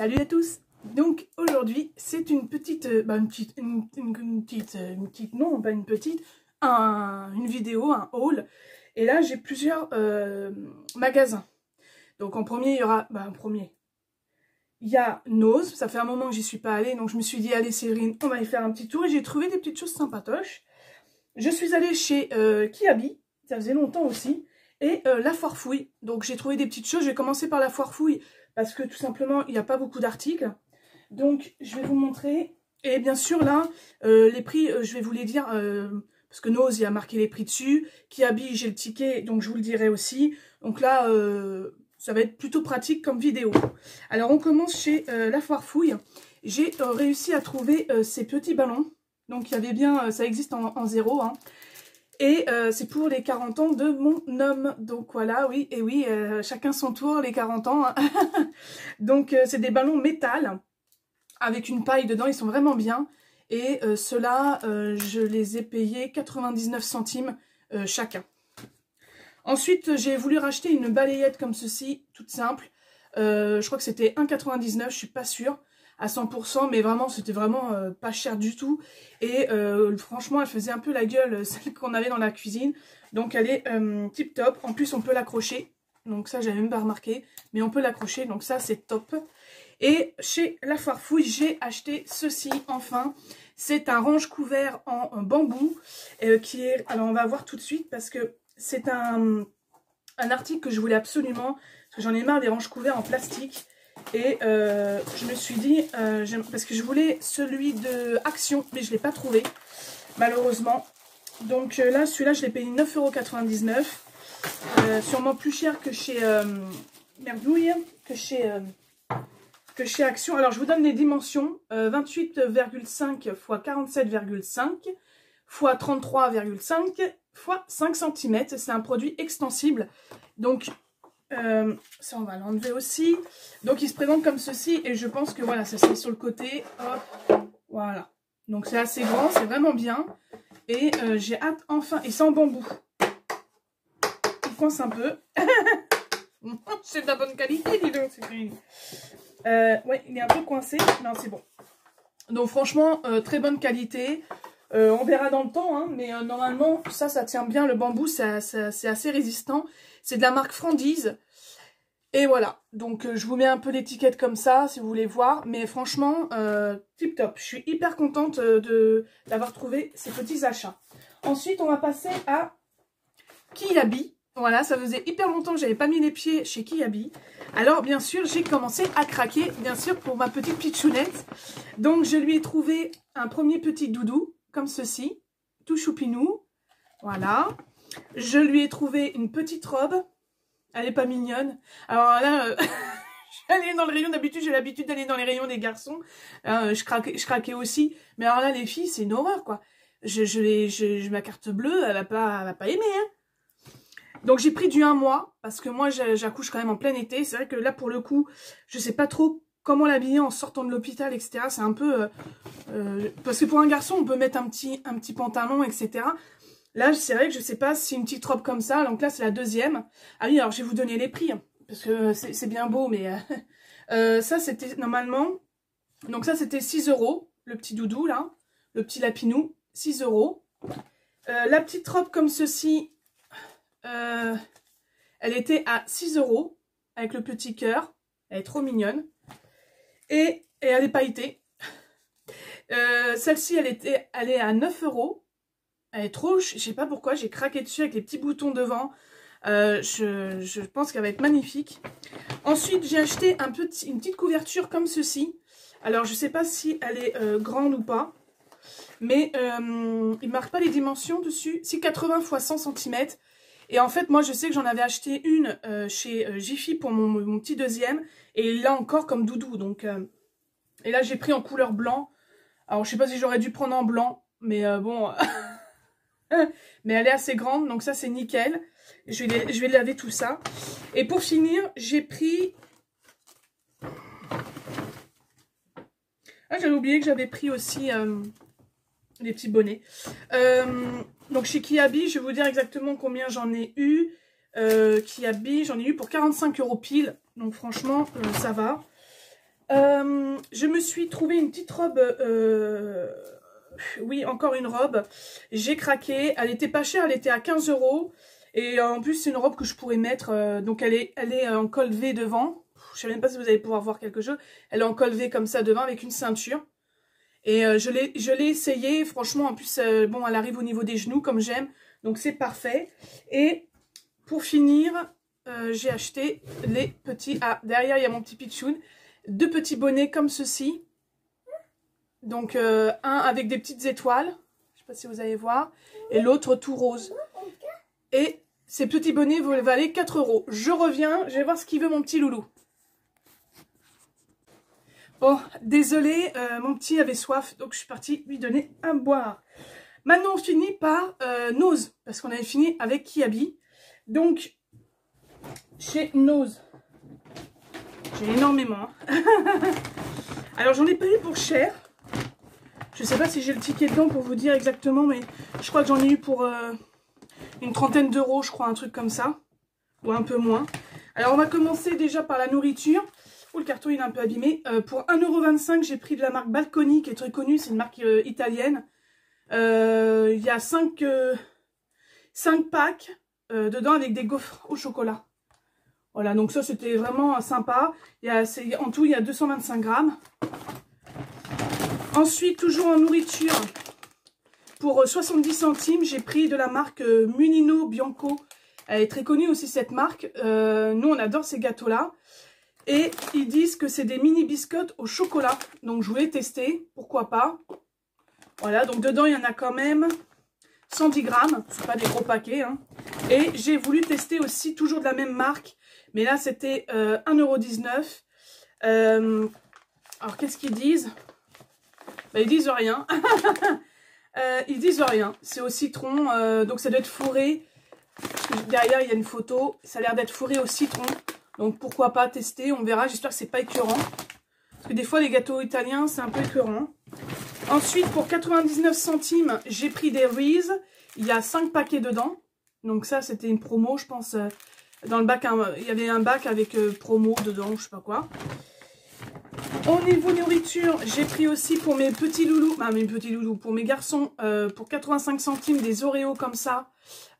Salut à tous. Donc aujourd'hui c'est une petite, une vidéo, un haul. Et là j'ai plusieurs magasins. Donc en premier il y aura, il y a Nose. Ça fait un moment que j'y suis pas allée, donc je me suis dit allez Séverine, on va y faire un petit tour. Et j'ai trouvé des petites choses sympatoches. Je suis allée chez Kiabi, ça faisait longtemps aussi. Et la foire fouille. Donc j'ai trouvé des petites choses. Je vais commencer par la foire fouille parce que tout simplement il n'y a pas beaucoup d'articles. Donc je vais vous montrer. Et bien sûr là, les prix, je vais vous les dire parce que Nose il y a marqué les prix dessus. Kiabi j'ai le ticket, donc je vous le dirai aussi. Donc là, ça va être plutôt pratique comme vidéo. Alors on commence chez la foire fouille. J'ai réussi à trouver ces petits ballons. Donc il y avait bien, ça existe en zéro, hein. Et c'est pour les 40 ans de mon homme. Donc voilà, oui, et oui, chacun son tour, les 40 ans. Hein. Donc c'est des ballons métal avec une paille dedans, ils sont vraiment bien. Et ceux-là, je les ai payés 99 centimes chacun. Ensuite, j'ai voulu racheter une balayette comme ceci, toute simple. Je crois que c'était 1,99, je suis pas sûre à 100%, mais vraiment c'était vraiment pas cher du tout. Et franchement elle faisait un peu la gueule, celle qu'on avait dans la cuisine. Donc elle est tip top. En plus on peut l'accrocher, donc ça j'avais même pas remarqué, mais on peut l'accrocher, donc ça c'est top. Et chez la foire fouille j'ai acheté ceci enfin. C'est un range couvert en bambou qui est, alors on va voir tout de suite parce que c'est un article que je voulais absolument, parce que j'en ai marre des ranges couverts en plastique. Et je me suis dit, parce que je voulais celui de Action, mais je ne l'ai pas trouvé, malheureusement. Donc là, celui-là, je l'ai payé 9,99 €. Sûrement plus cher que chez Merdouille, que chez Action. Alors, je vous donne les dimensions. 28,5 x 47,5 x 33,5 x 5 cm. C'est un produit extensible. Donc, ça on va l'enlever aussi. Donc il se présente comme ceci et je pense que voilà, ça se met sur le côté. Hop, voilà. Donc c'est assez grand, c'est vraiment bien. Et j'ai hâte enfin. Et c'est en bambou. Il coince un peu. C'est de la bonne qualité, dis donc. Ouais, il est un peu coincé. Non, c'est bon. Donc franchement, très bonne qualité. On verra dans le temps, hein, mais normalement, ça tient bien. Le bambou, c'est assez résistant. C'est de la marque Frandies. Et voilà. Donc, je vous mets un peu l'étiquette comme ça, si vous voulez voir. Mais franchement, tip top. Je suis hyper contente d'avoir trouvé ces petits achats. Ensuite, on va passer à Kiabi. Voilà, ça faisait hyper longtemps que j'avais pas mis les pieds chez Kiabi. Alors, bien sûr, j'ai commencé à craquer, bien sûr, pour ma petite pitchounette. Donc, je lui ai trouvé un premier petit doudou, comme ceci, tout choupinou. Voilà. Je lui ai trouvé une petite robe. Elle est pas mignonne. Alors là, j'allais dans le rayon, d'habitude, j'ai l'habitude d'aller dans les rayons des garçons. Je craquais aussi. Mais alors là, les filles, c'est une horreur, quoi. Ma carte bleue, elle va pas aimer, hein. Donc j'ai pris du 1 mois, parce que moi, j'accouche quand même en plein été. C'est vrai que là, pour le coup, je sais pas trop comment l'habiller en sortant de l'hôpital, etc. C'est un peu... parce que pour un garçon, on peut mettre un petit pantalon, etc. Là, c'est vrai que je sais pas si une petite robe comme ça. Donc là, c'est la deuxième. Ah oui, alors je vais vous donner les prix. Parce que c'est bien beau, mais... ça, c'était normalement... Donc ça, c'était 6 €. Le petit doudou, là. Le petit lapinou, 6 €. La petite robe comme ceci... elle était à 6 €. Avec le petit cœur. Elle est trop mignonne. Et elle est pailletée. Celle-ci, elle est à 9 €. Elle est trop, je sais pas pourquoi, j'ai craqué dessus avec les petits boutons devant. Je pense qu'elle va être magnifique. Ensuite, j'ai acheté une petite couverture comme ceci. Alors, je sais pas si elle est grande ou pas. Mais il ne marque pas les dimensions dessus. Si 80 x 100 cm. Et en fait, moi, je sais que j'en avais acheté une chez Jiffy pour mon petit deuxième. Et là encore comme doudou. Donc, et là, j'ai pris en couleur blanc. Alors, je sais pas si j'aurais dû prendre en blanc. Mais bon... mais elle est assez grande, donc ça c'est nickel. Je vais laver tout ça. Et pour finir, j'ai pris... Ah, j'avais oublié que j'avais pris aussi les petits bonnets. Donc chez Kiabi, je vais vous dire exactement combien j'en ai eu. Kiabi, j'en ai eu pour 45 € pile. Donc franchement, ça va. Je me suis trouvé une petite robe, oui, encore une robe. J'ai craqué, elle était pas chère, elle était à 15 €. Et en plus, c'est une robe que je pourrais mettre, donc elle est en col V devant. Je sais même pas si vous allez pouvoir voir quelque chose. Elle est en col V comme ça devant avec une ceinture. Et je l'ai essayé, franchement, en plus, bon, elle arrive au niveau des genoux comme j'aime. Donc c'est parfait. Et pour finir, j'ai acheté les petits... Ah, derrière, il y a mon petit pitchoun. 2 petits bonnets comme ceci. Donc un avec des petites étoiles. Je sais pas si vous allez voir. Et l'autre tout rose. Et ces petits bonnets valaient 4 €. Je reviens, je vais voir ce qu'il veut mon petit loulou. Bon, désolé, mon petit avait soif, donc je suis partie lui donner à boire. Maintenant, on finit par Nose, parce qu'on avait fini avec Kiabi. Donc, chez Nose, j'ai énormément. Alors, j'en ai pas eu pour cher. Je sais pas si j'ai le ticket dedans pour vous dire exactement, mais je crois que j'en ai eu pour une trentaine d'euros, je crois, un truc comme ça. Ou un peu moins. Alors, on va commencer déjà par la nourriture. Oh, le carton il est un peu abîmé. Pour 1,25 €, j'ai pris de la marque Balconi, qui est très connue, c'est une marque italienne. Il y a 5 packs dedans avec des gaufres au chocolat. Voilà, donc ça c'était vraiment sympa. En tout, il y a 225 grammes. Ensuite, toujours en nourriture, pour 70 centimes, j'ai pris de la marque Mulino Bianco. Elle est très connue aussi cette marque. Nous, on adore ces gâteaux-là. Et ils disent que c'est des mini biscottes au chocolat. Donc je voulais tester, pourquoi pas. Voilà, donc dedans il y en a quand même 110 grammes. C'est pas des gros paquets. Hein. Et j'ai voulu tester aussi, toujours de la même marque. Mais là c'était 1,19 €. Alors qu'est-ce qu'ils disent? Bah, ils disent rien. Ils disent rien. C'est au citron. Donc ça doit être fourré. Derrière il y a une photo. Ça a l'air d'être fourré au citron. Donc pourquoi pas tester, on verra, j'espère que c'est pas écœurant. Parce que des fois les gâteaux italiens c'est un peu écœurant. Ensuite pour 99 centimes, j'ai pris des Reese. Il y a 5 paquets dedans. Donc ça c'était une promo, je pense. Dans le bac, il y avait un bac avec promo dedans, je sais pas quoi. Au niveau nourriture, j'ai pris aussi pour mes petits loulous, pour mes garçons, pour 85 centimes des Oreos comme ça.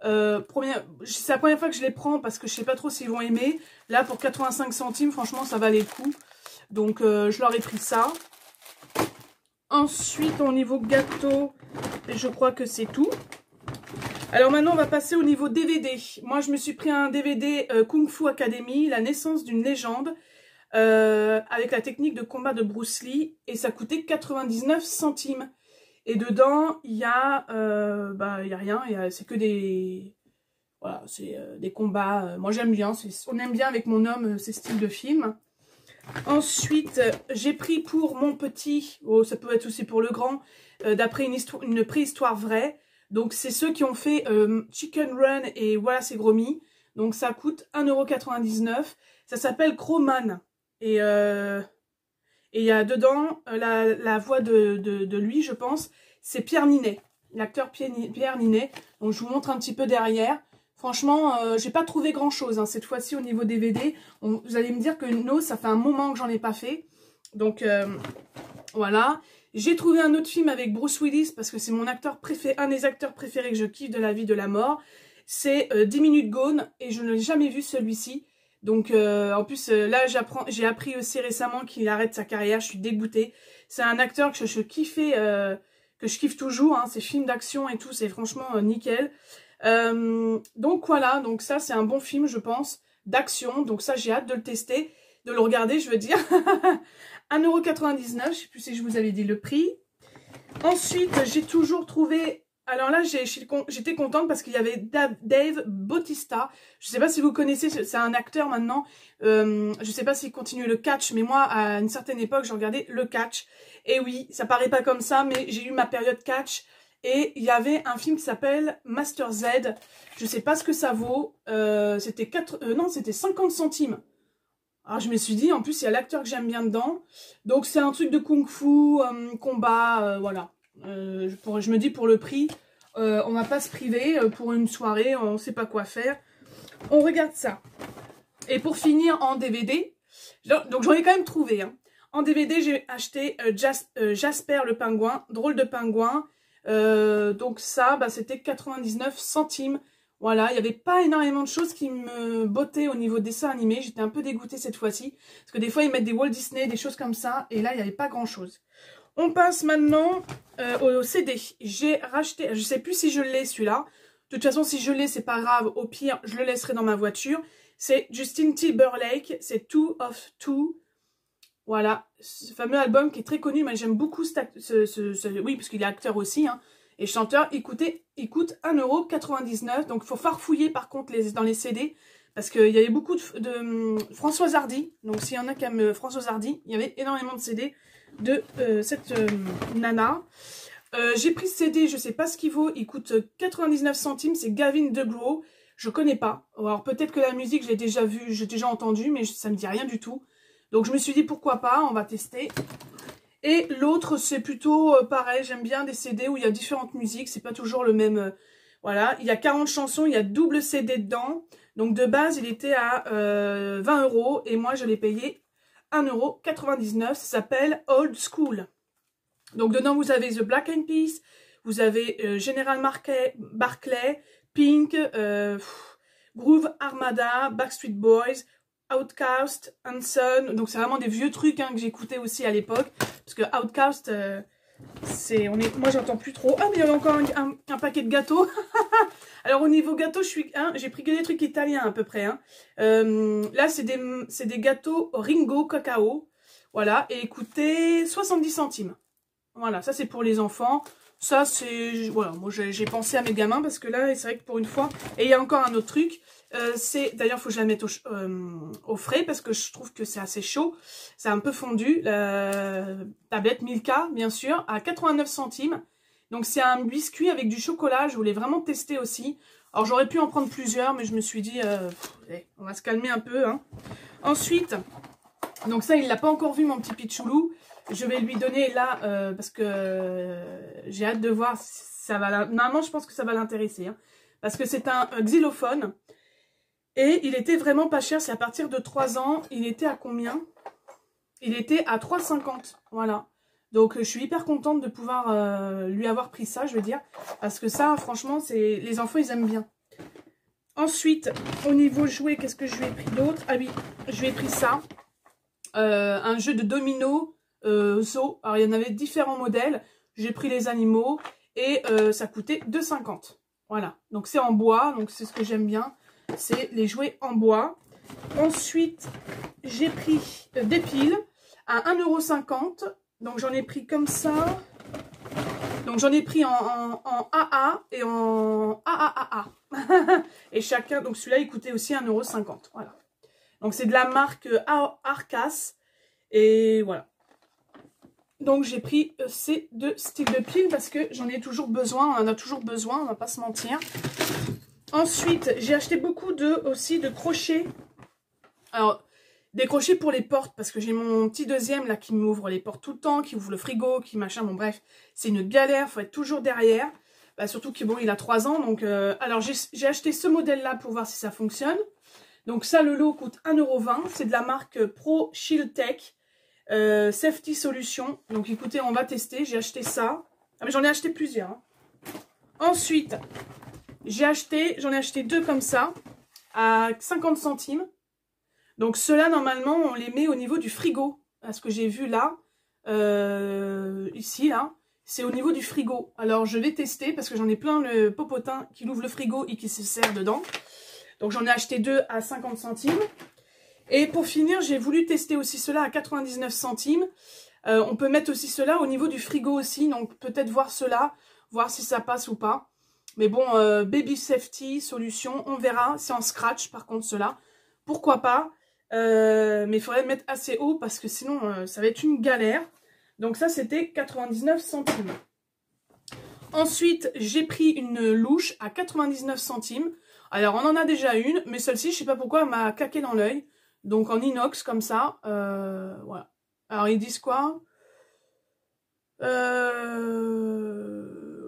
C'est la première fois que je les prends parce que je sais pas trop s'ils vont aimer. Là pour 85 centimes, franchement ça valait le coup. Donc je leur ai pris ça. Ensuite au niveau gâteau, je crois que c'est tout. Alors maintenant on va passer au niveau DVD. Moi je me suis pris un DVD Kung Fu Academy, la naissance d'une légende. Avec la technique de combat de Bruce Lee. Et ça coûtait 99 centimes. Et dedans, il y a rien, c'est que des... Voilà, c'est des combats. Moi, j'aime bien. On aime bien avec mon homme ces styles de films. Ensuite, j'ai pris pour mon petit, oh, ça peut être aussi pour le grand, d'après une préhistoire vraie. Donc, c'est ceux qui ont fait Chicken Run et Voilà, c'est Gromi. Donc, ça coûte 1,99 €. Ça s'appelle Crowman. Et il y a dedans la voix de lui, je pense, c'est Pierre Ninet, l'acteur Pierre Ninet. Donc je vous montre un petit peu derrière. Franchement, j'ai pas trouvé grand chose hein, cette fois-ci au niveau DVD. Vous allez me dire que Nose, ça fait un moment que j'en ai pas fait. Donc voilà. J'ai trouvé un autre film avec Bruce Willis parce que c'est mon acteur préféré, un des acteurs préférés que je kiffe de la vie de la mort. C'est 10 minutes Gone et je ne l'ai jamais vu celui-ci. Donc en plus là j'ai appris aussi récemment qu'il arrête sa carrière, je suis dégoûtée. C'est un acteur que je kiffais, que je kiffe toujours, hein, ses films d'action et tout, c'est franchement nickel. Donc voilà, donc ça c'est un bon film je pense, d'action, donc ça j'ai hâte de le tester, de le regarder je veux dire. 1,99 €, je sais plus si je vous avais dit le prix. Ensuite j'ai toujours trouvé... Alors là, j'étais contente parce qu'il y avait Dave Bautista. Je ne sais pas si vous connaissez, c'est un acteur maintenant. Je ne sais pas s'il continue le catch, mais moi, à une certaine époque, je regardais le catch. Et oui, ça paraît pas comme ça, mais j'ai eu ma période catch. Et il y avait un film qui s'appelle Master Z. Je ne sais pas ce que ça vaut. C'était 50 centimes. Alors je me suis dit, en plus, il y a l'acteur que j'aime bien dedans. Donc c'est un truc de kung-fu, combat, voilà. Je me dis pour le prix, on va pas se priver pour une soirée, on sait pas quoi faire. On regarde ça. Et pour finir en DVD, donc j'en ai quand même trouvé. Hein. En DVD, j'ai acheté Jasper le pingouin, drôle de pingouin. Donc ça, bah, c'était 99 centimes. Voilà, il n'y avait pas énormément de choses qui me bottaient au niveau dessin animé. J'étais un peu dégoûtée cette fois-ci. Parce que des fois, ils mettent des Walt Disney, des choses comme ça. Et là, il n'y avait pas grand-chose. On passe maintenant au CD. J'ai racheté, je ne sais plus si je l'ai celui-là. De toute façon, si je l'ai, c'est pas grave. Au pire, je le laisserai dans ma voiture. C'est Justin Timberlake, c'est Two of Two. Voilà, ce fameux album qui est très connu. Mais j'aime beaucoup oui, parce qu'il est acteur aussi, hein, et chanteur. Il coûte 1,99 €. Donc, il faut farfouiller par contre dans les CD. Parce qu'il y avait beaucoup de Françoise Hardy. Donc, s'il y en a qui aiment Françoise Hardy, il y avait énormément de CD de cette nana. J'ai pris ce CD, je sais pas ce qu'il vaut, il coûte 99 centimes, c'est Gavin DeGraw, je connais pas. Alors peut-être que la musique, j'ai déjà vu, j'ai déjà entendu, mais ça me dit rien du tout. Donc je me suis dit pourquoi pas, on va tester. Et l'autre, c'est plutôt pareil, j'aime bien des CD où il y a différentes musiques, c'est pas toujours le même... voilà, il y a 40 chansons, il y a double CD dedans. Donc de base, il était à 20 € et moi je l'ai payé 1,99 €. Ça s'appelle Old School. Donc dedans, vous avez The Black Eyed Peas, vous avez General Barclay, Pink, Groove Armada, Backstreet Boys, Outkast, Hanson. Donc c'est vraiment des vieux trucs hein, que j'écoutais aussi à l'époque. Parce que Outkast, moi j'entends plus trop. Ah mais il y a encore un paquet de gâteaux. Alors au niveau gâteau, j'ai pris que des trucs italiens à peu près. Hein. Là c'est des gâteaux Ringo Cacao. Voilà, et écoutez, 70 centimes. Voilà, ça c'est pour les enfants. Ça c'est... Voilà, moi j'ai pensé à mes gamins parce que là, c'est vrai que pour une fois... Et il y a encore un autre truc. D'ailleurs, il faut que je la mette au frais parce que je trouve que c'est assez chaud. C'est un peu fondu. La tablette Milka, bien sûr, à 89 centimes. Donc c'est un biscuit avec du chocolat. Je voulais vraiment tester aussi. Alors j'aurais pu en prendre plusieurs, mais je me suis dit... on va se calmer un peu. Hein. Ensuite, donc ça, il l'a pas encore vu, mon petit Pichoulou. Je vais lui donner là, parce que j'ai hâte de voir si ça va... Normalement, je pense que ça va l'intéresser. Hein, parce que c'est un xylophone. Et il était vraiment pas cher. C'est à partir de 3 ans. Il était à combien? Il était à 3,50. Voilà. Donc, je suis hyper contente de pouvoir lui avoir pris ça, je veux dire. Parce que ça, franchement, les enfants, ils aiment bien. Ensuite, au niveau jouet, qu'est-ce que je lui ai pris d'autre? Ah oui, je lui ai pris ça. Un jeu de domino. Zoo. Alors il y en avait différents modèles, j'ai pris les animaux et ça coûtait 2,50 €. Voilà, donc c'est en bois, donc c'est ce que j'aime bien, c'est les jouets en bois. Ensuite j'ai pris des piles à 1,50 €, donc j'en ai pris comme ça, donc j'en ai pris en AA et en AAAA. Et chacun, donc celui-là il coûtait aussi 1,50 €. Voilà, donc c'est de la marque Arcas et voilà. Donc j'ai pris ces deux styles de piles parce que j'en ai toujours besoin, on en a toujours besoin, on va pas se mentir. Ensuite, j'ai acheté beaucoup aussi de crochets. Alors, des crochets pour les portes parce que j'ai mon petit deuxième là qui m'ouvre les portes tout le temps, qui ouvre le frigo, qui machin, bon bref, c'est une galère, faut être toujours derrière. Bah, surtout que bon, il a 3 ans, donc... alors j'ai acheté ce modèle là pour voir si ça fonctionne. Donc ça, le lot coûte 1,20 €, c'est de la marque Pro Shield Tech. Safety Solution. Donc écoutez, on va tester. J'ai acheté ça. Ah, mais j'en ai acheté plusieurs. Hein. Ensuite, j'en ai acheté 2 comme ça à 50 centimes. Donc ceux-là, normalement, on les met au niveau du frigo. À ce que j'ai vu là, ici, là, c'est au niveau du frigo. Alors je vais tester parce que j'en ai plein le popotin qui ouvre le frigo et qui se sert dedans. Donc j'en ai acheté 2 à 50 centimes. Et pour finir, j'ai voulu tester aussi cela à 99 centimes. On peut mettre aussi cela au niveau du frigo aussi. Donc peut-être voir cela, voir si ça passe ou pas. Mais bon, Baby Safety Solution, on verra. C'est en scratch par contre cela. Pourquoi pas. Mais il faudrait le mettre assez haut parce que sinon ça va être une galère. Donc ça c'était 99 centimes. Ensuite, j'ai pris une louche à 99 centimes. Alors on en a déjà une, mais celle-ci, je sais pas pourquoi, elle m'a claqué dans l'œil. Donc en inox comme ça, voilà. Alors ils disent quoi?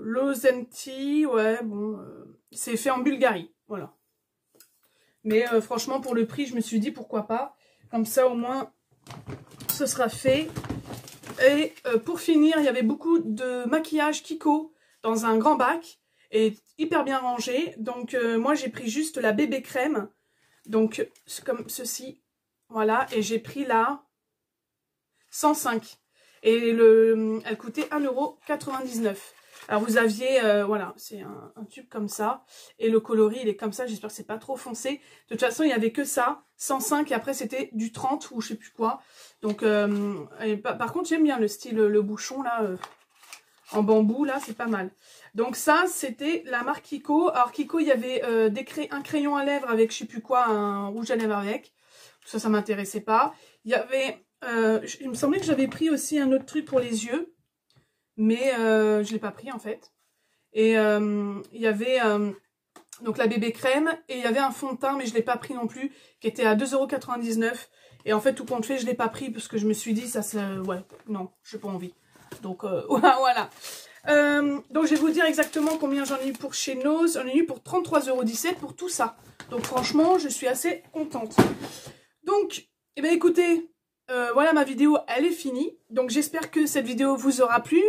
Lozenti, ouais, bon, c'est fait en Bulgarie, voilà. Mais franchement pour le prix, je me suis dit pourquoi pas. Comme ça au moins, ce sera fait. Et pour finir, il y avait beaucoup de maquillage Kiko dans un grand bac et hyper bien rangé. Donc moi j'ai pris juste la bébé crème, donc comme ceci, voilà, et j'ai pris la 105 et elle coûtait 1,99 €. Alors vous aviez, voilà, c'est un tube comme ça et le coloris il est comme ça, j'espère que c'est pas trop foncé. De toute façon il y avait que ça, 105 et après c'était du 30 ou je sais plus quoi. Donc par contre j'aime bien le style, le bouchon là, en bambou là, c'est pas mal. Donc ça c'était la marque Kiko. Alors Kiko il y avait un crayon à lèvres avec je sais plus quoi, un rouge à lèvres avec. Ça m'intéressait pas. Il y avait, il me semblait que j'avais pris aussi un autre truc pour les yeux. Mais je ne l'ai pas pris en fait. Et il y avait donc la bébé crème et il y avait un fond de teint mais je ne l'ai pas pris non plus qui était à 2,99 €. Et en fait tout compte fait je ne l'ai pas pris parce que je me suis dit ça c'est... ouais non, je n'ai pas envie. Donc voilà. Donc je vais vous dire exactement combien j'en ai eu pour chez Nose. J'en ai eu pour 33,17 € pour tout ça. Donc franchement je suis assez contente. Donc eh bien écoutez... voilà ma vidéo, elle est finie. Donc j'espère que cette vidéo vous aura plu.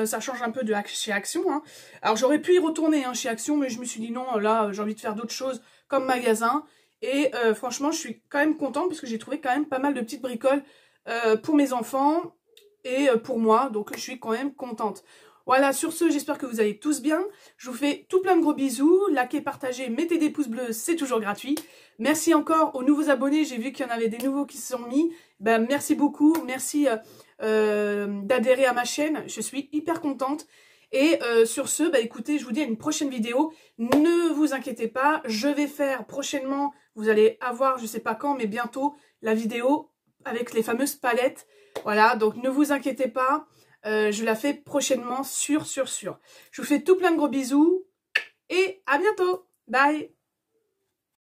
Ça change un peu de chez Action. Hein. Alors j'aurais pu y retourner chez Action, mais je me suis dit non, là j'ai envie de faire d'autres choses comme magasin. Et franchement je suis quand même contente parce que j'ai trouvé quand même pas mal de petites bricoles pour mes enfants et pour moi. Donc je suis quand même contente. Voilà, sur ce, j'espère que vous allez tous bien. Je vous fais tout plein de gros bisous. Likez, partagez, mettez des pouces bleus, c'est toujours gratuit. Merci encore aux nouveaux abonnés. J'ai vu qu'il y en avait des nouveaux qui se sont mis. Ben, merci beaucoup. Merci d'adhérer à ma chaîne. Je suis hyper contente. Et sur ce, bah, écoutez, je vous dis à une prochaine vidéo. Ne vous inquiétez pas, je vais faire prochainement, vous allez avoir, je sais pas quand, mais bientôt, la vidéo avec les fameuses palettes. Voilà, donc ne vous inquiétez pas. Je la fais prochainement, sûr. Je vous fais tout plein de gros bisous et à bientôt. Bye.